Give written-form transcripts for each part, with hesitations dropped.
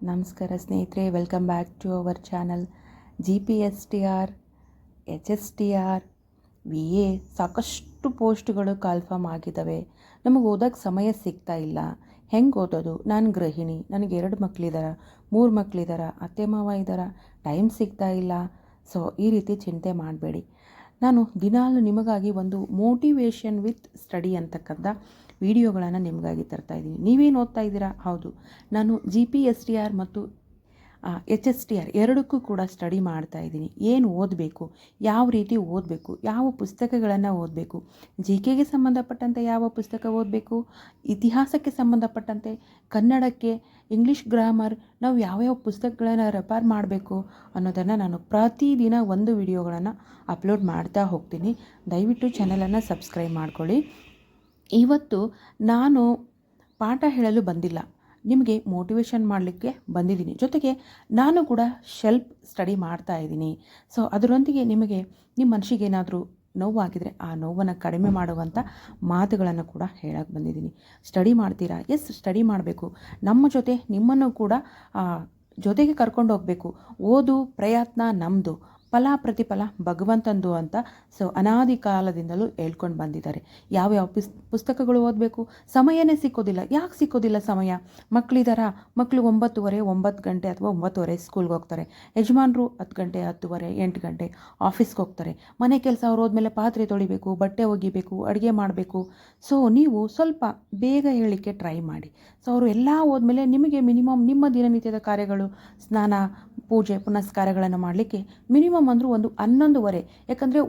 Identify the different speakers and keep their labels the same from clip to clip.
Speaker 1: ನಮಸ್ಕಾರ ಸ್ನೇಹಿತರೆ, welcome back to our channel. GPSTR, HSTR, VA ಸಾಕಷ್ಟು ಪೋಸ್ಟ್ಗಳು ಕಾಲ್ಫಾರ್ಮ್ ಆಗಿದ್ದಾವೆ. ನಮಗೆ ಓದೋಕ್ಕೆ ಸಮಯ ಸಿಗ್ತಾ ಇಲ್ಲ. ಹೆಂಗೆ ಓದೋದು? ನಾನು ಗೃಹಿಣಿ, ನನಗೆ 2 ಮಕ್ಕಳಿದ್ದಾರೆ, 3 ಮಕ್ಕಳಿದ್ದಾರೆ, ಅತ್ತೆ ಮಾವ ಇದ್ದಾರೆ, ಟೈಮ್ ಸಿಗ್ತಾ ಇಲ್ಲ. ಸೊ ಈ ರೀತಿ ಚಿಂತೆ ಮಾಡಬೇಡಿ. ನಾನು ದಿನಾಲು ನಿಮಗಾಗಿ ಒಂದು ಮೋಟಿವೇಶನ್ ವಿತ್ ಸ್ಟಡಿ ಅಂತಕ್ಕಂಥ ವಿಡಿಯೋಗಳನ್ನು ನಿಮಗಾಗಿ ತರ್ತಾಯಿದ್ದೀನಿ. ನೀವೇನು ಓದ್ತಾ ಇದ್ದೀರಾ? ಹೌದು, ನಾನು GPSTR ಮತ್ತು HSTR ಎರಡಕ್ಕೂ ಕೂಡ ಸ್ಟಡಿ ಮಾಡ್ತಾ ಇದ್ದೀನಿ. ಏನು ಓದಬೇಕು, ಯಾವ ರೀತಿ ಓದಬೇಕು, ಯಾವ ಪುಸ್ತಕಗಳನ್ನು ಓದಬೇಕು, GKಗೆ ಸಂಬಂಧಪಟ್ಟಂತೆ ಯಾವ ಪುಸ್ತಕ ಓದಬೇಕು, ಇತಿಹಾಸಕ್ಕೆ ಸಂಬಂಧಪಟ್ಟಂತೆ, ಕನ್ನಡಕ್ಕೆ, ಇಂಗ್ಲೀಷ್ ಗ್ರಾಮರ್, ನಾವು ಯಾವ್ಯಾವ ಪುಸ್ತಕಗಳನ್ನು ರೆಫರ್ ಮಾಡಬೇಕು ಅನ್ನೋದನ್ನು ನಾನು ಪ್ರತಿದಿನ ಒಂದು ವಿಡಿಯೋಗಳನ್ನು ಅಪ್ಲೋಡ್ ಮಾಡ್ತಾ ಹೋಗ್ತೀನಿ. ದಯವಿಟ್ಟು ಚಾನಲನ್ನು ಸಬ್ಸ್ಕ್ರೈಬ್ ಮಾಡ್ಕೊಳ್ಳಿ. ಇವತ್ತು ನಾನು ಪಾಠ ಹೇಳಲು ಬಂದಿಲ್ಲ, ನಿಮಗೆ ಮೋಟಿವೇಶನ್ ಮಾಡಲಿಕ್ಕೆ ಬಂದಿದ್ದೀನಿ. ಜೊತೆಗೆ ನಾನು ಕೂಡ ಸೆಲ್ಫ್ ಸ್ಟಡಿ ಮಾಡ್ತಾ ಇದ್ದೀನಿ. ಸೊ ಅದರೊಂದಿಗೆ ನಿಮ್ಮ ಮನಸ್ಸಿಗೆ ಏನಾದರೂ ನೋವಾಗಿದ್ದರೆ ಆ ನೋವನ್ನು ಕಡಿಮೆ ಮಾಡುವಂಥ ಮಾತುಗಳನ್ನು ಕೂಡ ಹೇಳಕ್ಕೆ ಬಂದಿದ್ದೀನಿ. ಸ್ಟಡಿ ಮಾಡ್ತೀರಾ? ಎಸ್, ಸ್ಟಡಿ ಮಾಡಬೇಕು. ನಮ್ಮ ಜೊತೆ ನಿಮ್ಮನ್ನು ಕೂಡ ಜೊತೆಗೆ ಕರ್ಕೊಂಡು ಹೋಗಬೇಕು. ಓದು ಪ್ರಯತ್ನ ನಮ್ಮದು, ಫಲ ಪ್ರತಿಫಲ ಭಗವಂತಂದು ಅಂತ ಸೊ ಅನಾದಿ ಕಾಲದಿಂದಲೂ ಹೇಳ್ಕೊಂಡು ಬಂದಿದ್ದಾರೆ. ಯಾವ್ಯಾವ ಪುಸ್ತಕಗಳು ಓದಬೇಕು? ಸಮಯನೇ ಸಿಕ್ಕೋದಿಲ್ಲ. ಯಾಕೆ ಸಿಕ್ಕೋದಿಲ್ಲ ಸಮಯ? ಮಕ್ಕಳು 9 ಗಂಟೆ ಅಥವಾ 9:30 ಸ್ಕೂಲ್ಗೆ ಹೋಗ್ತಾರೆ. ಯಜಮಾನರು 10 ಗಂಟೆ, 10:30, 8 ಗಂಟೆ ಆಫೀಸ್ಗೆ ಹೋಗ್ತಾರೆ. ಮನೆ ಕೆಲಸ ಅವ್ರು ಹೋದ್ಮೇಲೆ ಪಾತ್ರೆ ತೊಳಿಬೇಕು, ಬಟ್ಟೆ ಒಗಿಬೇಕು, ಅಡುಗೆ ಮಾಡಬೇಕು. ಸೊ ನೀವು ಸ್ವಲ್ಪ ಬೇಗ ಹೇಳಲಿಕ್ಕೆ ಟ್ರೈ ಮಾಡಿ. ಸೊ ಅವರು ಎಲ್ಲ ಹೋದ್ಮೇಲೆ ನಿಮಗೆ ಮಿನಿಮಮ್ ನಿಮ್ಮ ದಿನನಿತ್ಯದ ಕಾರ್ಯಗಳು, ಸ್ನಾನ, ಪೂಜೆ ಪುನಸ್ಕಾರಗಳನ್ನು ಮಾಡಲಿಕ್ಕೆ ಮಿನಿಮಮ್ ಅಂದರೂ ಒಂದು 11:30. ಯಾಕಂದರೆ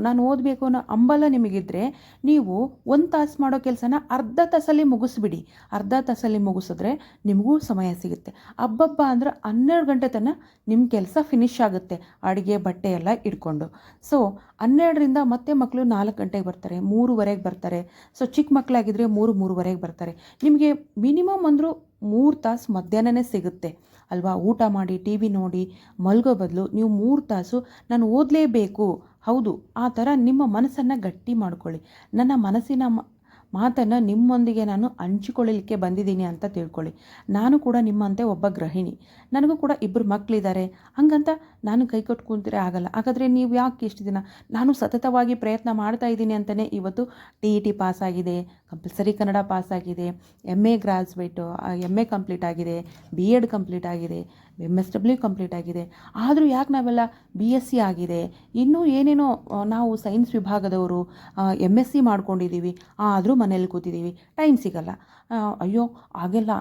Speaker 1: ನಾನು ಓದಬೇಕು ಅನ್ನೋ ಹಂಬಲ ನಿಮಗಿದ್ರೆ ನೀವು 1 ತಾಸು ಮಾಡೋ ಕೆಲಸನ ಅರ್ಧ ತಾಸಲ್ಲಿ ಮುಗಿಸ್ಬಿಡಿ. ಅರ್ಧ ತಾಸಲ್ಲಿ ಮುಗಿಸಿದ್ರೆ ನಿಮಗೂ ಸಮಯ ಸಿಗುತ್ತೆ. ಹಬ್ಬ ಅಂದರೆ 12 ಗಂಟೆ ತನಕ ನಿಮ್ಮ ಕೆಲಸ ಫಿನಿಶ್ ಆಗುತ್ತೆ, ಅಡುಗೆ ಬಟ್ಟೆ ಎಲ್ಲ ಇಟ್ಕೊಂಡು. ಸೊ 12ರಿಂದ ಮತ್ತೆ ಮಕ್ಕಳು 4 ಗಂಟೆಗೆ ಬರ್ತಾರೆ, 3:30ಗೆ ಬರ್ತಾರೆ. ಸೊ ಚಿಕ್ಕ ಮಕ್ಕಳಾಗಿದ್ದರೆ 3:30ಗೆ ಬರ್ತಾರೆ. ನಿಮಗೆ ಮಿನಿಮಮ್ ಅಂದರೂ 3 ತಾಸು ಮಧ್ಯಾಹ್ನನೇ ಸಿಗುತ್ತೆ ಅಲ್ವಾ? ಊಟ ಮಾಡಿ TV ನೋಡಿ ಮಲ್ಗೋ ಬದಲು ನೀವು 3 ತಾಸು ನಾನು ಓದಲೇಬೇಕು. ಹೌದು, ಆ ಥರ ನಿಮ್ಮ ಮನಸ್ಸನ್ನು ಗಟ್ಟಿ ಮಾಡ್ಕೊಳ್ಳಿ. ನನ್ನ ಮನಸ್ಸಿನ ಮಾತನ್ನು ನಿಮ್ಮೊಂದಿಗೆ ನಾನು ಹಂಚಿಕೊಳ್ಳಲಿಕ್ಕೆ ಬಂದಿದ್ದೀನಿ ಅಂತ ತಿಳ್ಕೊಳ್ಳಿ. ನಾನು ಕೂಡ ನಿಮ್ಮಂತೆ ಒಬ್ಬ ಗೃಹಿಣಿ. ನನಗೂ ಕೂಡ 2 ಮಕ್ಕಳಿದ್ದಾರೆ. ಹಂಗಂತ ನಾನು ಕೈ ಕೊಟ್ಟು ಕೂತಿದ್ರೆ ಆಗಲ್ಲ. ಹಾಗಾದರೆ ನೀವು ಯಾಕೆ ಇಷ್ಟು ದಿನ? ನಾನು ಸತತವಾಗಿ ಪ್ರಯತ್ನ ಮಾಡ್ತಾ ಇದ್ದೀನಿ ಅಂತಲೇ ಇವತ್ತು TET ಪಾಸಾಗಿದೆ, ಕಂಪಲ್ಸರಿ ಕನ್ನಡ ಪಾಸಾಗಿದೆ, MA ಗ್ರಾಜ್ಯುಯೇಟು, MA ಕಂಪ್ಲೀಟ್ ಆಗಿದೆ, B.Ed ಕಂಪ್ಲೀಟ್ ಆಗಿದೆ, MSW ಕಂಪ್ಲೀಟ್ ಆಗಿದೆ. ಆದರೂ ಯಾಕೆ ನಾವೆಲ್ಲ BSc ಆಗಿದೆ, ಇನ್ನೂ ಏನೇನೋ ನಾವು ಸೈನ್ಸ್ ವಿಭಾಗದವರು MSc ಮಾಡ್ಕೊಂಡಿದ್ದೀವಿ, ಆದರೂ ಮನೇಲಿ ಕೂತಿದ್ದೀವಿ, ಟೈಮ್ ಸಿಗಲ್ಲ. ಅಯ್ಯೋ ಹಾಗೆಲ್ಲ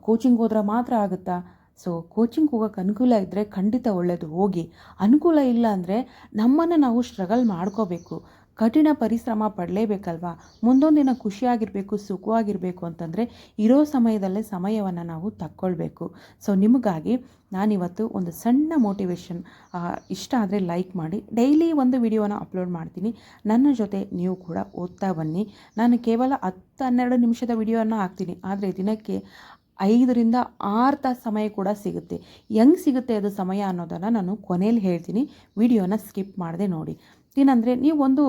Speaker 1: ಕೋಚಿಂಗ್ ಹೋದ್ರೆ ಮಾತ್ರ ಆಗುತ್ತಾ? ಸೊ ಕೋಚಿಂಗ್ ಹೋಗೋಕ್ಕೆ ಅನುಕೂಲ ಇದ್ದರೆ ಖಂಡಿತ ಒಳ್ಳೆಯದು, ಹೋಗಿ. ಅನುಕೂಲ ಇಲ್ಲ ಅಂದರೆ ನಮ್ಮನ್ನು ನಾವು ಸ್ಟ್ರಗಲ್ ಮಾಡ್ಕೋಬೇಕು, ಕಠಿಣ ಪರಿಶ್ರಮ ಪಡಲೇಬೇಕಲ್ವಾ? ಮುಂದೊಂದು ದಿನ ಖುಷಿಯಾಗಿರಬೇಕು, ಸುಖವಾಗಿರಬೇಕು ಅಂತಂದರೆ ಇರೋ ಸಮಯವನ್ನು ನಾವು ತಕ್ಕೊಳ್ಬೇಕು. ಸೊ ನಿಮಗಾಗಿ ನಾನಿವತ್ತು ಒಂದು ಸಣ್ಣ ಮೋಟಿವೇಶನ್, ಇಷ್ಟ ಆದರೆ ಲೈಕ್ ಮಾಡಿ. ಡೈಲಿ ಒಂದು ವಿಡಿಯೋನ ಅಪ್ಲೋಡ್ ಮಾಡ್ತೀನಿ. ನನ್ನ ಜೊತೆ ನೀವು ಕೂಡ ಓದ್ತಾ ಬನ್ನಿ. ನಾನು ಕೇವಲ 10-12 ನಿಮಿಷದ ವಿಡಿಯೋನ ಹಾಕ್ತೀನಿ, ಆದರೆ ದಿನಕ್ಕೆ 5ರಿಂದ 6 ತಾಸು ಸಮಯ ಕೂಡ ಸಿಗುತ್ತೆ. ಹೆಂಗೆ ಸಿಗುತ್ತೆ ಅದು ಸಮಯ ಅನ್ನೋದನ್ನು ನಾನು ಕೊನೆಯಲ್ಲಿ ಹೇಳ್ತೀನಿ. ವಿಡಿಯೋನ ಸ್ಕಿಪ್ ಮಾಡದೆ ನೋಡಿ. ಏನಂದರೆ ನೀವು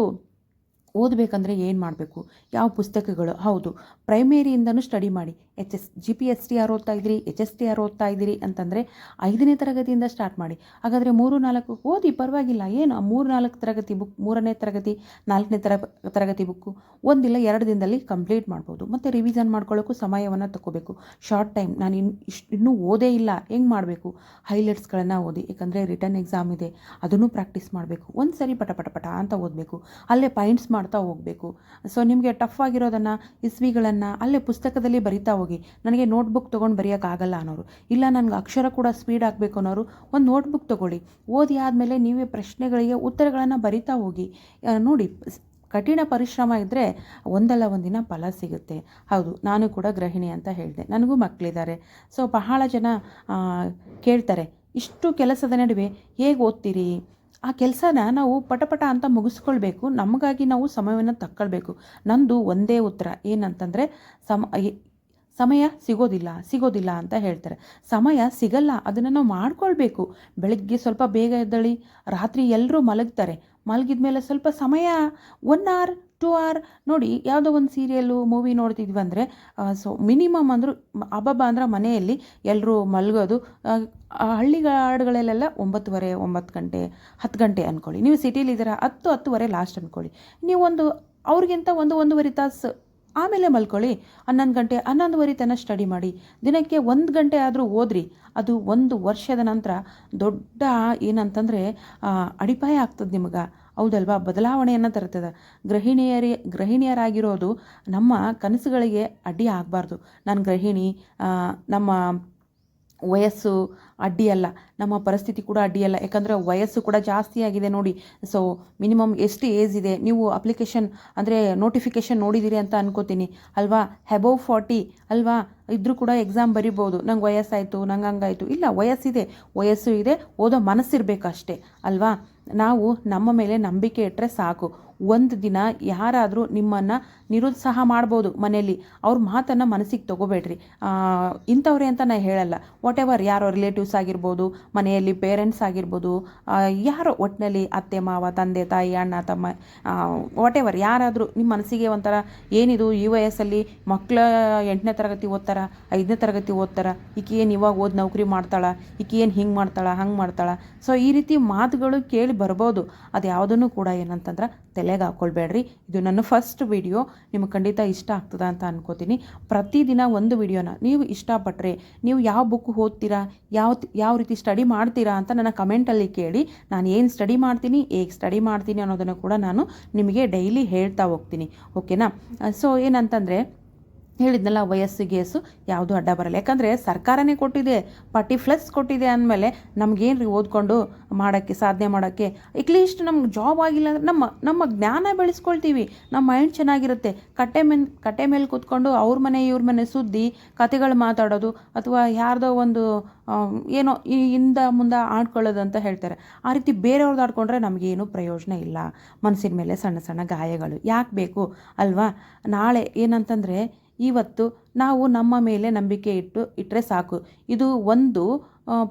Speaker 1: ಓದಬೇಕಂದ್ರೆ ಏನು ಮಾಡಬೇಕು, ಯಾವ ಪುಸ್ತಕಗಳು? ಹೌದು, ಪ್ರೈಮೇರಿಯಿಂದನೂ ಸ್ಟಡಿ ಮಾಡಿ. GPSTR ಓದ್ತಾ ಇದ್ದೀರಿ, HSTR ಓದ್ತಾ ಇದ್ದೀರಿ ಅಂತಂದರೆ 5ನೇ ತರಗತಿಯಿಂದ ಸ್ಟಾರ್ಟ್ ಮಾಡಿ. ಹಾಗಾದರೆ 3-4 ಓದಿ, ಪರವಾಗಿಲ್ಲ. ಏನು 3-4 ತರಗತಿ ಬುಕ್, 3ನೇ ತರಗತಿ 4ನೇ ತರಗತಿ ಬುಕ್ಕು 1-2 ದಿನದಲ್ಲಿ ಕಂಪ್ಲೀಟ್ ಮಾಡ್ಬೋದು. ಮತ್ತು ರಿವಿಷನ್ ಮಾಡ್ಕೊಳ್ಳೋಕ್ಕೂ ಸಮಯವನ್ನು ತಗೋಬೇಕು. ಶಾರ್ಟ್ ಟೈಮ್, ನಾನು ಇನ್ನೂ ಓದೇ ಇಲ್ಲ, ಹೆಂಗೆ ಮಾಡಬೇಕು? ಹೈಲೈಟ್ಸ್ಗಳನ್ನು ಓದಿ. ಯಾಕಂದರೆ ರಿಟರ್ನ್ ಎಕ್ಸಾಮ್ ಇದೆ, ಅದನ್ನು ಪ್ರಾಕ್ಟೀಸ್ ಮಾಡಬೇಕು. ಒಂದು ಸರಿ ಪಟ ಅಂತ ಓದಬೇಕು, ಅಲ್ಲೇ ಪಾಯಿಂಟ್ಸ್ ಮಾಡ್ತಾ ಹೋಗಬೇಕು. ಸೊ ನಿಮಗೆ ಟಫ್ ಆಗಿರೋದನ್ನು, ಇಸ್ವಿಗಳನ್ನು ಅಲ್ಲೇ ಪುಸ್ತಕದಲ್ಲಿ ಬರಿತಾ ಹೋಗಿ. ನನಗೆ ನೋಟ್ಬುಕ್ ತೊಗೊಂಡು ಬರೆಯೋಕ್ಕಾಗಲ್ಲ ಅನ್ನೋರು, ಇಲ್ಲ ನನಗೆ ಅಕ್ಷರ ಕೂಡ ಸ್ಪೀಡ್ ಆಗಬೇಕು ಅನ್ನೋರು, ಒಂದು ನೋಟ್ಬುಕ್ ತೊಗೊಳ್ಳಿ. ಓದಿ ಆದಮೇಲೆ ನೀವೇ ಪ್ರಶ್ನೆಗಳಿಗೆ ಉತ್ತರಗಳನ್ನು ಬರಿತಾ ಹೋಗಿ. ನೋಡಿ, ಕಠಿಣ ಪರಿಶ್ರಮ ಇದ್ದರೆ ಒಂದಲ್ಲ ಒಂದಿನ ಫಲ ಸಿಗುತ್ತೆ. ಹೌದು, ನಾನು ಕೂಡ ಗೃಹಿಣಿ ಅಂತ ಹೇಳಿದೆ, ನನಗೂ ಮಕ್ಕಳಿದ್ದಾರೆ. ಸೊ ಬಹಳ ಜನ ಕೇಳ್ತಾರೆ, ಇಷ್ಟು ಕೆಲಸದ ನಡುವೆ ಹೇಗೆ ಓದ್ತೀರಿ? ಆ ಕೆಲಸನ ನಾವು ಪಟ ಅಂತ ಮುಗಿಸ್ಕೊಳ್ಬೇಕು. ನಮಗಾಗಿ ನಾವು ಸಮಯವನ್ನು ತಕ್ಕೊಳ್ಬೇಕು. ನಂದು ಒಂದೇ ಉತ್ತರ ಏನಂತಂದರೆ, ಸಮಯ ಸಿಗೋದಿಲ್ಲ ಅಂತ ಹೇಳ್ತಾರೆ. ಸಮಯ ಸಿಗಲ್ಲ, ಅದನ್ನು ನಾವು ಮಾಡ್ಕೊಳ್ಬೇಕು. ಬೆಳಗ್ಗೆ ಸ್ವಲ್ಪ ಬೇಗ ಎದ್ದೇಳಿ, ರಾತ್ರಿ ಎಲ್ಲರೂ ಮಲಗ್ತಾರೆ. ಮಲಗಿದ ಮೇಲೆ ಸ್ವಲ್ಪ ಸಮಯ 1 hour ಆರ್ ನೋಡಿ, ಯಾವುದೋ ಒಂದು ಸೀರಿಯಲ್ಲು ಮೂವಿ ನೋಡ್ತಿದ್ವಿ ಅಂದರೆ ಸೊ ಮಿನಿಮಮ್ ಅಂದರೂ ಹಬ್ಬಬ್ಬ ಅಂದ್ರೆ ಮನೆಯಲ್ಲಿ ಎಲ್ಲರೂ ಮಲಗೋದು ಹಳ್ಳಿಗಾಡುಗಳಲ್ಲೆಲ್ಲ 9:30 9 ಗಂಟೆ 10 ಗಂಟೆ ಅಂದ್ಕೊಳ್ಳಿ. ನೀವು ಸಿಟಿಲಿದ್ದೀರಾ 10 10:30 ಲಾಸ್ಟ್ ಅಂದ್ಕೊಳ್ಳಿ. ನೀವು ಅವ್ರಿಗಿಂತ 1-1.5 ತಾಸು ಆಮೇಲೆ ಮಲ್ಕೊಳ್ಳಿ. 11 ಗಂಟೆ 11:30 ತನಕ ಸ್ಟಡಿ ಮಾಡಿ. ದಿನಕ್ಕೆ 1 ಗಂಟೆ ಆದರೂ ಓದ್ರಿ. ಅದು 1 ವರ್ಷದ ನಂತರ ದೊಡ್ಡ ಏನಂತಂದರೆ ಅಡಿಪಾಯ ಆಗ್ತದೆ ನಿಮಗೆ. ಹೌದಲ್ವಾ? ಬದಲಾವಣೆಯನ್ನು ತರ್ತದೆ. ಗೃಹಿಣಿಯರಾಗಿರೋದು ನಮ್ಮ ಕನಸುಗಳಿಗೆ ಅಡ್ಡಿ ಆಗಬಾರ್ದು. ನಾನು ಗೃಹಿಣಿ, ನಮ್ಮ ವಯಸ್ಸು ಅಡ್ಡಿಯಲ್ಲ, ನಮ್ಮ ಪರಿಸ್ಥಿತಿ ಕೂಡ ಅಡ್ಡಿಯಲ್ಲ. ಯಾಕಂದರೆ ವಯಸ್ಸು ಕೂಡ ಜಾಸ್ತಿ ಆಗಿದೆ ನೋಡಿ. ಸೊ ಮಿನಿಮಮ್ ಎಷ್ಟು ಏಜ್ ಇದೆ, ನೀವು ಅಪ್ಲಿಕೇಶನ್ ಅಂದರೆ ನೋಟಿಫಿಕೇಷನ್ ನೋಡಿದ್ದೀರಿ ಅಂತ ಅನ್ಕೋತೀನಿ ಅಲ್ವಾ? ಅಬೌವ್ 40 ಅಲ್ವಾ? ಇದ್ರೂ ಕೂಡ ಎಕ್ಸಾಮ್ ಬರಿಬೋದು. ನಂಗೆ ವಯಸ್ಸಾಯಿತು, ನಂಗೆ ಹಂಗಾಯಿತು. ಇಲ್ಲ, ವಯಸ್ಸು ಇದೆ, ಓದೋ ಮನಸ್ಸಿರಬೇಕು ಅಷ್ಟೇ ಅಲ್ವಾ? ನಾವು ನಮ್ಮ ಮೇಲೆ ನಂಬಿಕೆ ಇಟ್ಟರೆ ಸಾಕು. ಒಂದು ದಿನ ಯಾರಾದರೂ ನಿಮ್ಮನ್ನು ನಿರುತ್ಸಾಹ ಮಾಡ್ಬೋದು ಮನೆಯಲ್ಲಿ. ಅವ್ರ ಮಾತನ್ನು ಮನಸ್ಸಿಗೆ ತೊಗೋಬೇಡ್ರಿ. ಇಂಥವ್ರೆ ಅಂತ ನಾನು ಹೇಳಲ್ಲ. ವಾಟ್ ಎವರ್, ಯಾರೋ ರಿಲೇಟಿವ್ಸ್ ಆಗಿರ್ಬೋದು, ಮನೆಯಲ್ಲಿ ಪೇರೆಂಟ್ಸ್ ಆಗಿರ್ಬೋದು, ಯಾರೋ ಒಟ್ಟಿನಲ್ಲಿ ಅತ್ತೆ ಮಾವ, ತಂದೆ ತಾಯಿ, ಅಣ್ಣ ತಮ್ಮ, ವಾಟ್ ಎವರ್ ಯಾರಾದರೂ ನಿಮ್ಮ ಮನಸ್ಸಿಗೆ ಒಂಥರ ಏನಿದು ಈ ವಯಸ್ಸಲ್ಲಿ ಮಕ್ಕಳ 8ನೇ ತರಗತಿ ಓದ್ತಾರ, 5ನೇ ತರಗತಿ ಓದ್ತಾರ, ಈಕೆ ಏನು ಇವಾಗ ಓದಿ ನೌಕರಿ ಮಾಡ್ತಾಳ, ಈಕೆ ಏನು ಹಿಂಗೆ ಮಾಡ್ತಾಳ, ಹಂಗೆ ಮಾಡ್ತಾಳ. ಸೊ ಈ ರೀತಿ ಮಾತುಗಳು ಕೇಳಿ ಬರ್ಬೋದು. ಅದು ಯಾವುದನ್ನು ಕೂಡ ಏನಂತಂದ್ರೆ ತಲೆಗೆ ಹಾಕ್ಕೊಳ್ಬೇಡ್ರಿ. ಇದು ನನ್ನ ಫಸ್ಟ್ ವಿಡಿಯೋ. ನಿಮಗೆ ಖಂಡಿತ ಇಷ್ಟ ಆಗ್ತದ ಅಂತ ಅನ್ಕೋತೀನಿ. ಪ್ರತಿದಿನ ಒಂದು ವಿಡಿಯೋನ ನೀವು ಇಷ್ಟಪಟ್ಟರೆ ನೀವು ಯಾವ ಬುಕ್ ಓದ್ತೀರಾ, ಯಾವ ರೀತಿ ಸ್ಟಡಿ ಮಾಡ್ತೀರಾ ಅಂತ ನನ್ನ ಕಮೆಂಟಲ್ಲಿ ಕೇಳಿ. ನಾನು ಏನು ಸ್ಟಡಿ ಮಾಡ್ತೀನಿ, ಹೇಗೆ ಸ್ಟಡಿ ಮಾಡ್ತೀನಿ ಅನ್ನೋದನ್ನು ಕೂಡ ನಾನು ನಿಮಗೆ ಡೈಲಿ ಹೇಳ್ತಾ ಹೋಗ್ತೀನಿ. ಓಕೆನಾ? ಸೊ ಏನಂತಂದರೆ ಹೇಳಿದ್ನಲ್ಲ, ವಯಸ್ಸು ಯಾವುದೂ ಅಡ್ಡ ಬರಲ್ಲ. ಯಾಕಂದರೆ ಸರ್ಕಾರನೇ ಕೊಟ್ಟಿದೆ, 40+ ಕೊಟ್ಟಿದೆ ಅಂದಮೇಲೆ ನಮಗೇನು ರೀ ಓದ್ಕೊಂಡು ಮಾಡೋಕ್ಕೆ, ಸಾಧನೆ ಮಾಡೋಕ್ಕೆ. ಅಟ್ಲೀಸ್ಟ್ ನಮ್ಗೆ ಜಾಬ್ ಆಗಿಲ್ಲ ಅಂದರೆ ನಮ್ಮ ಜ್ಞಾನ ಬೆಳೆಸ್ಕೊಳ್ತೀವಿ, ನಮ್ಮ ಮೈಂಡ್ ಚೆನ್ನಾಗಿರುತ್ತೆ. ಕಟ್ಟೆ ಮೇಲೆ ಕೂತ್ಕೊಂಡು ಅವ್ರ ಮನೆ ಇವ್ರ ಮನೆ ಸುದ್ದಿ ಕತೆಗಳು ಮಾತಾಡೋದು, ಅಥವಾ ಯಾರ್ದೋ ಒಂದು ಏನೋ ಮುಂದೆ ಆಡ್ಕೊಳ್ಳೋದು ಅಂತ ಹೇಳ್ತಾರೆ. ಆ ರೀತಿ ಬೇರೆಯವ್ರದ್ದು ಆಡ್ಕೊಂಡ್ರೆ ನಮಗೇನು ಪ್ರಯೋಜನ ಇಲ್ಲ. ಮನಸ್ಸಿನ ಮೇಲೆ ಸಣ್ಣ ಸಣ್ಣ ಗಾಯಗಳು ಯಾಕೆ ಬೇಕು ಅಲ್ವಾ? ನಾಳೆ ಏನಂತಂದರೆ ಇವತ್ತು ನಾವು ನಮ್ಮ ಮೇಲೆ ನಂಬಿಕೆ ಇಟ್ಟರೆ ಸಾಕು. ಇದು ಒಂದು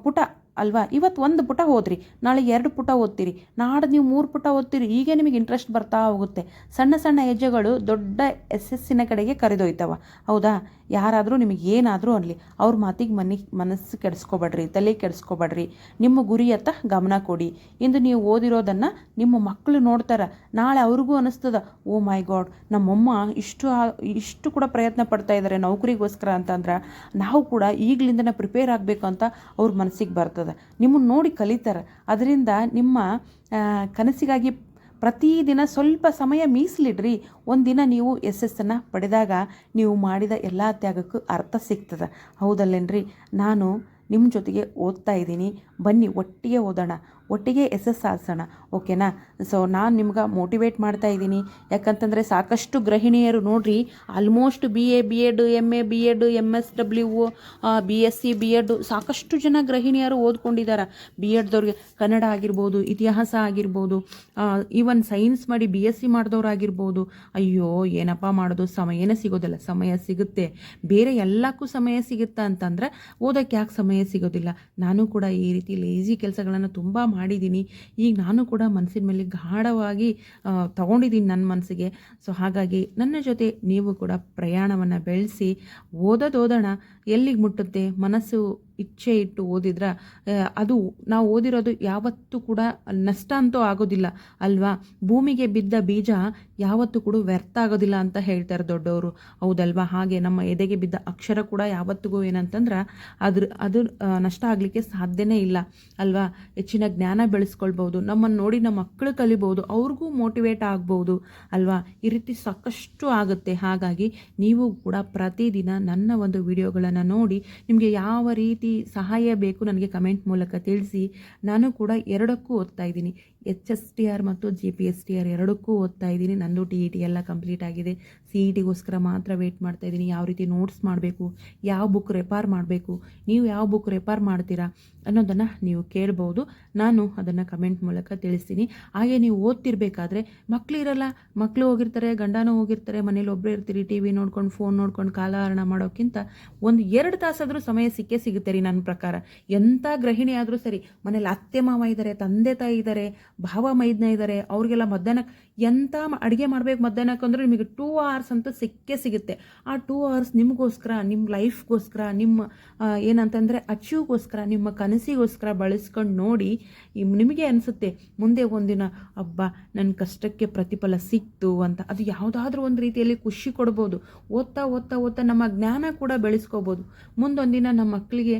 Speaker 1: ಪುಟ ಅಲ್ವಾ? ಇವತ್ತು 1 ಪುಟ ಓದ್ರಿ, ನಾಳೆ 2 ಪುಟ ಓದ್ತೀರಿ, ನಾಳೆ ನೀವು 3 ಪುಟ ಓದ್ತೀರಿ. ಹೀಗೆ ನಿಮಗೆ ಇಂಟ್ರೆಸ್ಟ್ ಬರ್ತಾ ಹೋಗುತ್ತೆ. ಸಣ್ಣ ಸಣ್ಣ ಹೆಜ್ಜೆಗಳು ದೊಡ್ಡ ಯಶಸ್ಸಿನ ಕಡೆಗೆ ಕರೆದೊಯ್ತವ. ಹೌದಾ? ಯಾರಾದರೂ ನಿಮಗೆ ಏನಾದರೂ ಅನ್ನಲಿ, ಅವ್ರ ಮಾತಿಗೆ ಮನಸ್ಸು ಕೆಡಿಸ್ಕೊಬೇಡ್ರಿ, ತಲೆ ಕೆಡಿಸ್ಕೊಬೇಡ್ರಿ. ನಿಮ್ಮ ಗುರಿಯತ್ತ ಗಮನ ಕೊಡಿ. ಇಂದು ನೀವು ಓದಿರೋದನ್ನು ನಿಮ್ಮ ಮಕ್ಕಳು ನೋಡ್ತಾರೆ, ನಾಳೆ ಅವ್ರಿಗೂ ಅನ್ನಿಸ್ತದ, ಓ ಮೈ ಗಾಡ್, ನಮ್ಮಮ್ಮ ಇಷ್ಟು ಕೂಡ ಪ್ರಯತ್ನ ಪಡ್ತಾ ಇದ್ದಾರೆ ನೌಕರಿಗೋಸ್ಕರ ಅಂತಂದ್ರೆ ನಾವು ಕೂಡ ಈಗಲಿಂದನೇ ಪ್ರಿಪೇರ್ ಆಗಬೇಕು ಅಂತ ಅವ್ರ ಮನಸ್ಸಿಗೆ ಬರ್ತದೆ. ನಿಮ್ಮನ್ನು ನೋಡಿ ಕಲಿತಾರೆ. ಅದರಿಂದ ನಿಮ್ಮ ಕನಸಿಗಾಗಿ ಪ್ರತಿದಿನ ಸ್ವಲ್ಪ ಸಮಯ ಮೀಸಲಿಡ್ರಿ. ಒಂದಿನ ನೀವು ಯಶಸ್ಸನ್ನು ಪಡೆದಾಗ ನೀವು ಮಾಡಿದ ಎಲ್ಲ ತ್ಯಾಗಕ್ಕೂ ಅರ್ಥ ಸಿಗ್ತದೆ. ಹೌದಲ್ಲೇನ್ರಿ? ನಾನು ನಿಮ್ಮ ಜೊತೆಗೆ ಓದ್ತಾ ಇದ್ದೀನಿ, ಬನ್ನಿ ಒಟ್ಟಿಗೆ ಓದೋಣ, ಒಟ್ಟಿಗೆ ಯಶಸ್ಸು ಸಾಧಿಸೋಣ. ಓಕೆನಾ? ಸೊ ನಾನು ನಿಮ್ಗೆ ಮೋಟಿವೇಟ್ ಮಾಡ್ತಾ ಇದ್ದೀನಿ. ಯಾಕಂತಂದರೆ ಸಾಕಷ್ಟು ಗೃಹಿಣಿಯರು ನೋಡಿರಿ, almost BA BEd MA BEd MSW BSc BEd ಸಾಕಷ್ಟು ಜನ ಗೃಹಿಣಿಯರು ಓದ್ಕೊಂಡಿದ್ದಾರೆ. BEdದವ್ರಿಗೆ ಕನ್ನಡ ಆಗಿರ್ಬೋದು, ಇತಿಹಾಸ ಆಗಿರ್ಬೋದು, ಈವನ್ ಸೈನ್ಸ್ ಮಾಡಿ BSc ಮಾಡಿದವ್ರಾಗಿರ್ಬೋದು. ಅಯ್ಯೋ ಏನಪ್ಪ ಮಾಡೋದು, ಸಮಯನೇ ಸಿಗೋದಿಲ್ಲ. ಸಮಯ ಸಿಗುತ್ತೆ, ಬೇರೆ ಎಲ್ಲಕ್ಕೂ ಸಮಯ ಸಿಗುತ್ತಾ ಅಂತಂದರೆ ಓದೋಕ್ಕೆ ಯಾಕೆ ಸಮಯ ಸಿಗೋದಿಲ್ಲ? ನಾನು ಕೂಡ ಈ ರೀತಿ ಲೇಜಿ ಕೆಲಸಗಳನ್ನು ತುಂಬ ಮಾಡಿದ್ದೀನಿ. ಈಗ ನಾನು ಕೂಡ ಮನಸ್ಸಿನ ಮೇಲೆ ಗಾಢವಾಗಿ ತಗೊಂಡಿದ್ದೀನಿ ನನ್ನ ಮನಸ್ಸಿಗೆ. ಸೊ ಹಾಗಾಗಿ ನನ್ನ ಜೊತೆ ನೀವು ಕೂಡ ಪ್ರಯಾಣವನ್ನು ಬೆಳೆಸಿ ಓದೋಣ. ಎಲ್ಲಿಗೆ ಮುಟ್ಟುತ್ತೆ? ಮನಸ್ಸು ಇಚ್ಛೆ ಇಟ್ಟು ಓದಿದ್ರೆ ಅದು ನಾವು ಓದಿರೋದು ಯಾವತ್ತೂ ಕೂಡ ನಷ್ಟ ಅಂತೂ ಆಗೋದಿಲ್ಲ ಅಲ್ವಾ? ಭೂಮಿಗೆ ಬಿದ್ದ ಬೀಜ ಯಾವತ್ತೂ ಕೂಡ ವ್ಯರ್ಥ ಆಗೋದಿಲ್ಲ ಅಂತ ಹೇಳ್ತಾರೆ ದೊಡ್ಡವರು. ಹೌದಲ್ವಾ? ಹಾಗೆ ನಮ್ಮ ಎದೆಗೆ ಬಿದ್ದ ಅಕ್ಷರ ಕೂಡ ಯಾವತ್ತಿಗೂ ಏನಂತಂದ್ರೆ ಅದು ನಷ್ಟ ಆಗಲಿಕ್ಕೆ ಸಾಧ್ಯನೇ ಇಲ್ಲ ಅಲ್ವಾ? ಹೆಚ್ಚಿನ ಜ್ಞಾನ ಬೆಳೆಸ್ಕೊಳ್ಬೋದು, ನಮ್ಮನ್ನು ನೋಡಿ ನಮ್ಮ ಮಕ್ಕಳು ಕಲಿಬೋದು, ಅವ್ರಿಗೂ ಮೋಟಿವೇಟ್ ಆಗ್ಬೋದು ಅಲ್ವಾ? ಈ ರೀತಿ ಸಾಕಷ್ಟು ಆಗುತ್ತೆ. ಹಾಗಾಗಿ ನೀವು ಕೂಡ ಪ್ರತಿದಿನ ನನ್ನ ಒಂದು ವಿಡಿಯೋಗಳನ್ನು ನೋಡಿ ನಿಮಗೆ ಯಾವ ರೀತಿ ಸಹಾಯ ಬೇಕು ನನಗೆ ಕಮೆಂಟ್ ಮೂಲಕ ತಿಳಿಸಿ. ನಾನು ಕೂಡ ಎರಡಕ್ಕೂ ಓದ್ತಾ ಇದ್ದೀನಿ, HSTR ಮತ್ತು GPSTR ಎರಡಕ್ಕೂ ಓದ್ತಾ ಇದ್ದೀನಿ. ನಂದು TET ಎಲ್ಲ ಕಂಪ್ಲೀಟ್ ಆಗಿದೆ. CETಗೋಸ್ಕರ ಮಾತ್ರ ವೆಯ್ಟ್ ಮಾಡ್ತಾ ಇದ್ದೀನಿ. ಯಾವ ರೀತಿ ನೋಟ್ಸ್ ಮಾಡಬೇಕು, ಯಾವ ಬುಕ್ ರೆಫರ್ ಮಾಡಬೇಕು, ನೀವು ಯಾವ ಬುಕ್ ರೆಫರ್ ಮಾಡ್ತೀರಾ ಅನ್ನೋದನ್ನು ನೀವು ಕೇಳ್ಬೋದು. ನಾನು ಅದನ್ನು ಕಮೆಂಟ್ ಮೂಲಕ ತಿಳಿಸ್ತೀನಿ. ಹಾಗೆ ನೀವು ಓದ್ತಿರ್ಬೇಕಾದ್ರೆ ಮಕ್ಕಳು ಹೋಗಿರ್ತಾರೆ, ಗಂಡನೂ ಹೋಗಿರ್ತಾರೆ, ಮನೇಲಿ ಒಬ್ಬರೇ ಇರ್ತೀರಿ, TV ನೋಡ್ಕೊಂಡು ಫೋನ್ ನೋಡ್ಕೊಂಡು ಕಾಲಹರಣ ಮಾಡೋಕ್ಕಿಂತ 1-2 ತಾಸಾದರೂ ಸಮಯ ಸಿಗುತ್ತೆ ರೀ. ನನ್ನ ಪ್ರಕಾರ ಎಂಥ ಗೃಹಿಣಿ ಆದರೂ ಸರಿ, ಮನೇಲಿ ಅತ್ತೆ ಮಾವ ಇದ್ದಾರೆ, ತಂದೆ ತಾಯಿ ಇದ್ದಾರೆ, ಭಾವ ಮೈದ್ನ ಇದ್ದಾರೆ, ಅವ್ರಿಗೆಲ್ಲ ಮಧ್ಯಾಹ್ನ ಎಂಥ ಅಡುಗೆ ಮಾಡಬೇಕು ಮಧ್ಯಾಹ್ನಕ್ಕೆ ಅಂದರೆ ನಿಮಗೆ 2 hours ಅಂತೂ ಸಿಕ್ಕೇ ಸಿಗುತ್ತೆ. ಆ 2 hours ನಿಮಗೋಸ್ಕರ, ನಿಮ್ಮ ಲೈಫ್ಗೋಸ್ಕರ, ನಿಮ್ಮ ಏನಂತಂದರೆ ಅಚೀವ್ಗೋಸ್ಕರ, ನಿಮ್ಮ ಕನಸಿಗೋಸ್ಕರ ಬಳಸ್ಕೊಂಡು ನೋಡಿ. ನಿಮಗೆ ಅನಿಸುತ್ತೆ ಮುಂದೆ ಒಂದಿನ ಅಬ್ಬಾ ನನ್ನ ಕಷ್ಟಕ್ಕೆ ಪ್ರತಿಫಲ ಸಿಕ್ತು ಅಂತ. ಅದು ಯಾವುದಾದ್ರೂ ಒಂದು ರೀತಿಯಲ್ಲಿ ಖುಷಿ ಕೊಡ್ಬೋದು. ಓದ್ತಾ ಓದ್ತಾ ಓದ್ತಾ ನಮ್ಮ ಜ್ಞಾನ ಕೂಡ ಬೆಳೆಸ್ಕೋಬೋದು. ಮುಂದೊಂದಿನ ನಮ್ಮ ಮಕ್ಕಳಿಗೆ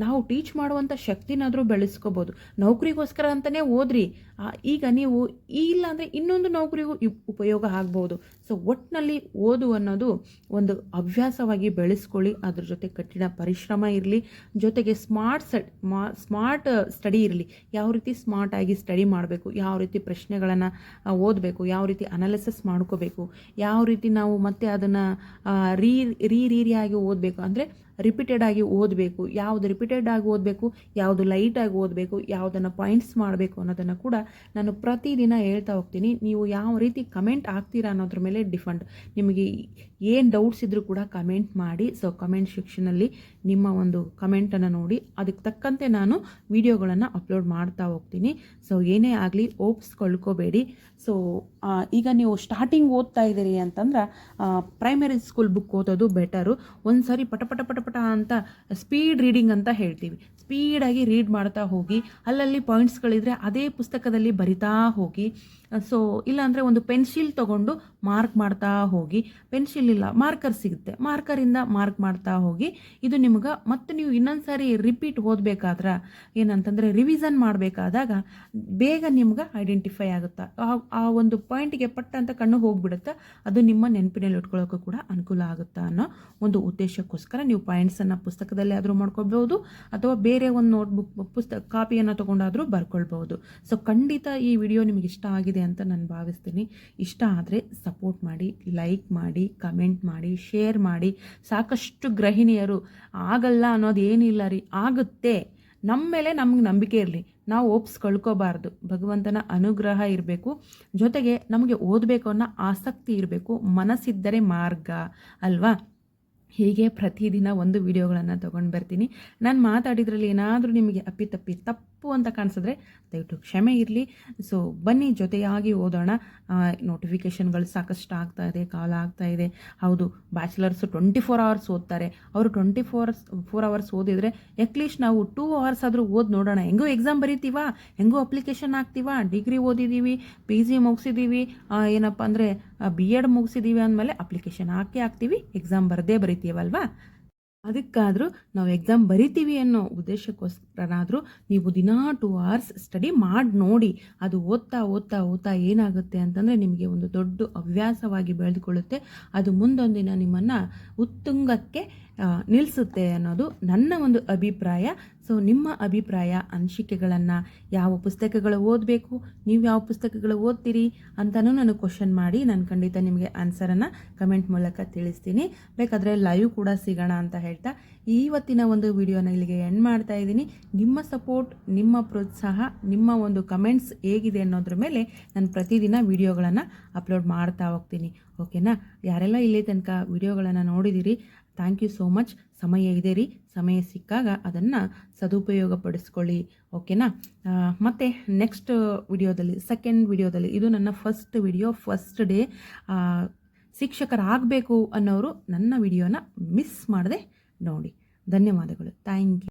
Speaker 1: ನಾವು ಟೀಚ್ ಮಾಡುವಂಥ ಶಕ್ತಿನಾದರೂ ಬೆಳೆಸ್ಕೋಬೋದು. ನೌಕರಿಗೋಸ್ಕರ ಅಂತಲೇ ಓದ್ರಿ, ಈಗ ನೀವು ಇಲ್ಲ ಅಂದರೆ ಇನ್ನೊಂದು ನೌಕರಿಗೂ ಉಪಯೋಗ ಆಗ್ಬೋದು. ಸೊ ಒಟ್ಟಿನಲ್ಲಿ ಓದು ಅನ್ನೋದು ಒಂದು ಹವ್ಯಾಸವಾಗಿ ಬೆಳೆಸ್ಕೊಳ್ಳಿ. ಅದ್ರ ಜೊತೆ ಕಠಿಣ ಪರಿಶ್ರಮ ಇರಲಿ, ಜೊತೆಗೆ ಸ್ಮಾರ್ಟ್ ಸ್ಟಡಿ ಇರಲಿ. ಯಾವ ರೀತಿ ಸ್ಮಾರ್ಟಾಗಿ ಸ್ಟಡಿ ಮಾಡಬೇಕು, ಯಾವ ರೀತಿ ಪ್ರಶ್ನೆಗಳನ್ನು ಓದಬೇಕು, ಯಾವ ರೀತಿ ಅನಾಲಿಸಿಸ್ ಮಾಡ್ಕೋಬೇಕು, ಯಾವ ರೀತಿ ನಾವು ಮತ್ತೆ ಅದನ್ನು ರೀರಿಯಾಗಿ ಓದಬೇಕು, ಅಂದರೆ ರಿಪೀಟೆಡ್ ಆಗಿ ಓದಬೇಕು, ಯಾವುದು ರಿಪೀಟೆಡ್ ಆಗಿ ಓದಬೇಕು, ಯಾವುದು ಲೈಟಾಗಿ ಓದಬೇಕು, ಯಾವುದನ್ನು ಪಾಯಿಂಟ್ಸ್ ಮಾಡಬೇಕು ಅನ್ನೋದನ್ನು ಕೂಡ ನಾನು ಪ್ರತಿದಿನ ಹೇಳ್ತಾ ಹೋಗ್ತೀನಿ. ನೀವು ಯಾವ ರೀತಿ ಕಮೆಂಟ್ ಆಗ್ತೀರಾ ಅನ್ನೋದ್ರ ಮೇಲೆ ಡಿಫೆಂಡ್. ನಿಮಗೆ ಏನು ಡೌಟ್ಸ್ ಇದ್ದರೂ ಕೂಡ ಕಮೆಂಟ್ ಮಾಡಿ. ಸೊ ಕಮೆಂಟ್ ಸೆಕ್ಷನಲ್ಲಿ ನಿಮ್ಮ ಒಂದು ಕಮೆಂಟನ್ನು ನೋಡಿ ಅದಕ್ಕೆ ತಕ್ಕಂತೆ ನಾನು ವಿಡಿಯೋಗಳನ್ನು ಅಪ್ಲೋಡ್ ಮಾಡ್ತಾ ಹೋಗ್ತೀನಿ. ಸೊ ಏನೇ ಆಗಲಿ ಓಪ್ಸ್ ಕಳ್ಕೋಬೇಡಿ. ಸೊ ಈಗ ನೀವು ಸ್ಟಾರ್ಟಿಂಗ್ ಓದ್ತಾ ಇದ್ದೀರಿ ಅಂತಂದ್ರೆ ಪ್ರೈಮರಿ ಸ್ಕೂಲ್ ಬುಕ್ ಓದೋದು ಬೆಟರು. ಒಂದು ಸಾರಿ ಪಟ ಪಟ ಪಟ ಪಟ ಅಂತ ಸ್ಪೀಡ್ ರೀಡಿಂಗ್ ಅಂತ ಹೇಳ್ತೀವಿ, ಸ್ಪೀಡಾಗಿ ರೀಡ್ ಮಾಡ್ತಾ ಹೋಗಿ, ಅಲ್ಲಲ್ಲಿ ಪಾಯಿಂಟ್ಸ್ಗಳಿದ್ರೆ ಅದೇ ಪುಸ್ತಕದಲ್ಲಿ ಬರಿತಾ ಹೋಗಿ. ಸೊ ಇಲ್ಲಾಂದರೆ ಒಂದು ಪೆನ್ಸಿಲ್ ತೊಗೊಂಡು ಮಾರ್ಕ್ ಮಾಡ್ತಾ ಹೋಗಿ, ಪೆನ್ಸಿಲ್ ಇಲ್ಲ ಮಾರ್ಕರ್ ಸಿಗುತ್ತೆ, ಮಾರ್ಕರಿಂದ ಮಾರ್ಕ್ ಮಾಡ್ತಾ ಹೋಗಿ. ಇದು ನಿಮ್ಗೆ ಮತ್ತೆ ನೀವು ಇನ್ನೊಂದು ಸಾರಿ ರಿಪೀಟ್ ಓದಬೇಕಾದ್ರೆ ಏನಂತಂದರೆ ರಿವಿಷನ್ ಮಾಡಬೇಕಾದಾಗ ಬೇಗ ನಿಮ್ಗೆ ಐಡೆಂಟಿಫೈ ಆಗುತ್ತೆ. ಆ ಒಂದು ಪಾಯಿಂಟಿಗೆ ಪಟ್ಟ ಅಂತ ಕಣ್ಣು ಹೋಗಿಬಿಡುತ್ತೆ. ಅದು ನಿಮ್ಮ ನೆನಪಿನಲ್ಲಿ ಇಟ್ಕೊಳ್ಳೋಕ್ಕೂ ಕೂಡ ಅನುಕೂಲ ಆಗುತ್ತೆ ಅನ್ನೋ ಒಂದು ಉದ್ದೇಶಕ್ಕೋಸ್ಕರ ನೀವು ಪಾಯಿಂಟ್ಸನ್ನು ಪುಸ್ತಕದಲ್ಲಿ ಆದರೂ ಮಾಡ್ಕೊಳ್ಬೋದು, ಅಥವಾ ಬೇರೆ ಒಂದು ನೋಟ್ಬುಕ್ ಕಾಪಿಯನ್ನು ತೊಗೊಂಡಾದರೂ ಬರ್ಕೊಳ್ಬೋದು. ಸೊ ಖಂಡಿತ ಈ ವಿಡಿಯೋ ನಿಮಗೆ ಇಷ್ಟ ಆಗಿದೆ ಅಂತ ನಾನು ಭಾವಿಸ್ತೀನಿ. ಇಷ್ಟ ಆದರೆ ಸಪೋರ್ಟ್ ಮಾಡಿ, ಲೈಕ್ ಮಾಡಿ, ಕಮೆಂಟ್ ಮಾಡಿ, ಶೇರ್ ಮಾಡಿ. ಸಾಕಷ್ಟು ಗೃಹಿಣಿಯರು ಆಗಲ್ಲ ಅನ್ನೋದು ಏನಿಲ್ಲ ರೀ, ಆಗುತ್ತೆ, ನಮ್ಮ ಮೇಲೆ ನಮ್ಗೆ ನಂಬಿಕೆ ಇರಲಿ, ನಾವು ಓಪ್ಸ್ ಕಳ್ಕೋಬಾರ್ದು. ಭಗವಂತನ ಅನುಗ್ರಹ ಇರಬೇಕು, ಜೊತೆಗೆ ನಮಗೆ ಓದಬೇಕು ಅನ್ನೋ ಆಸಕ್ತಿ ಇರಬೇಕು. ಮನಸ್ಸಿದ್ದರೆ ಮಾರ್ಗ ಅಲ್ವಾ? ಹೀಗೆ ಪ್ರತಿದಿನ ಒಂದು ವಿಡಿಯೋಗಳನ್ನು ತೊಗೊಂಡು ಬರ್ತೀನಿ. ನಾನು ಮಾತಾಡಿದ್ರಲ್ಲಿ ಏನಾದರೂ ನಿಮಗೆ ಅಪ್ಪಿತಪ್ಪಿ ತಪ್ಪು ಅಂತ ಕಾಣಿಸಿದ್ರೆ ದಯವಿಟ್ಟು ಕ್ಷಮೆ ಇರಲಿ. ಸೊ ಬನ್ನಿ ಜೊತೆಯಾಗಿ ಓದೋಣ. ನೋಟಿಫಿಕೇಷನ್ಗಳು ಸಾಕಷ್ಟು ಆಗ್ತಾ ಇದೆ, ಕಾಲ ಆಗ್ತಾ ಇದೆ. ಹೌದು, ಬ್ಯಾಚುಲರ್ಸು 24 hours ಓದ್ತಾರೆ. ಅವರು 24 hours ಓದಿದರೆ ಅಟ್ಲೀಸ್ಟ್ ನಾವು 2 hours ಆದರೂ ಓದಿ ನೋಡೋಣ. ಹೆಂಗೂ ಎಕ್ಸಾಮ್ ಬರೀತೀವ, ಹೆಂಗೂ ಅಪ್ಲಿಕೇಶನ್ ಹಾಕ್ತೀವ, ಡಿಗ್ರಿ ಓದಿದ್ದೀವಿ, PG ಮುಗಿಸಿದ್ದೀವಿ, ಏನಪ್ಪ ಅಂದರೆ BEd ಮುಗಿಸಿದ್ದೀವಿ ಅಂದಮೇಲೆ ಅಪ್ಲಿಕೇಶನ್ ಹಾಕ್ತೀವಿ, ಎಕ್ಸಾಮ್ ಬರೀತೀವಲ್ವಾ. ಅದಕ್ಕಾದರೂ ನಾವು ಎಕ್ಸಾಮ್ ಬರಿತೀವಿ ಅನ್ನೋ ಉದ್ದೇಶಕ್ಕೋಸ್ಕರನಾದರೂ ನೀವು ದಿನಾ 2 hours ಸ್ಟಡಿ ಮಾಡಿ ನೋಡಿ. ಅದು ಓದ್ತಾ ಓದ್ತಾ ಓದ್ತಾ ಏನಾಗುತ್ತೆ ಅಂತಂದರೆ ನಿಮಗೆ ಒಂದು ದೊಡ್ಡ ಹವ್ಯಾಸವಾಗಿ ಬೆಳೆದುಕೊಳ್ಳುತ್ತೆ. ಅದು ಮುಂದೊಂದಿನ ನಿಮ್ಮನ್ನು ಉತ್ತುಂಗಕ್ಕೆ ನಿಲ್ಲಿಸುತ್ತೆ ಅನ್ನೋದು ನನ್ನ ಒಂದು ಅಭಿಪ್ರಾಯ. ಸೊ ನಿಮ್ಮ ಅಭಿಪ್ರಾಯ, ಅನಿಸಿಕೆಗಳನ್ನು, ಯಾವ ಪುಸ್ತಕಗಳು ಓದಬೇಕು, ನೀವು ಯಾವ ಪುಸ್ತಕಗಳು ಓದ್ತೀರಿ ಅಂತಲೂ ನನಗೆ ಕ್ವಶನ್ ಮಾಡಿ. ನಾನು ಖಂಡಿತ ನಿಮಗೆ ಆನ್ಸರನ್ನು ಕಮೆಂಟ್ ಮೂಲಕ ತಿಳಿಸ್ತೀನಿ. ಬೇಕಾದರೆ ಲೈವ್ ಕೂಡ ಸಿಗೋಣ ಅಂತ ಹೇಳ್ತಾ ಇವತ್ತಿನ ಒಂದು ವಿಡಿಯೋನ ಇಲ್ಲಿಗೆ ಎಂಡ್ ಮಾಡ್ತಾ ಇದ್ದೀನಿ. ನಿಮ್ಮ ಸಪೋರ್ಟ್, ನಿಮ್ಮ ಪ್ರೋತ್ಸಾಹ, ನಿಮ್ಮ ಒಂದು ಕಮೆಂಟ್ಸ್ ಹೇಗಿದೆ ಅನ್ನೋದ್ರ ಮೇಲೆ ನಾನು ಪ್ರತಿದಿನ ವಿಡಿಯೋಗಳನ್ನು ಅಪ್ಲೋಡ್ ಮಾಡ್ತಾ ಹೋಗ್ತೀನಿ. ಓಕೆನಾ? ಯಾರೆಲ್ಲ ಇಲ್ಲಿ ತನಕ ವಿಡಿಯೋಗಳನ್ನು ನೋಡಿದ್ದೀರಿ, ಥ್ಯಾಂಕ್ ಯು ಸೋ ಮಚ್. ಸಮಯ ಇದೆ ರೀ, ಸಮಯ ಸಿಕ್ಕಾಗ ಅದನ್ನು ಸದುಪಯೋಗಪಡಿಸ್ಕೊಳ್ಳಿ. ಓಕೆನಾ? ಮತ್ತು ನೆಕ್ಸ್ಟ್ ವಿಡಿಯೋದಲ್ಲಿ, ಸೆಕೆಂಡ್ ವಿಡಿಯೋದಲ್ಲಿ, ಇದು ನನ್ನ ಫಸ್ಟ್ ವಿಡಿಯೋ, ಫಸ್ಟ್ ಡೇ. ಶಿಕ್ಷಕರಾಗಬೇಕು ಅನ್ನೋರು ನನ್ನ ವಿಡಿಯೋನ ಮಿಸ್ ಮಾಡದೆ ನೋಡಿ. ಧನ್ಯವಾದಗಳು. Thank you.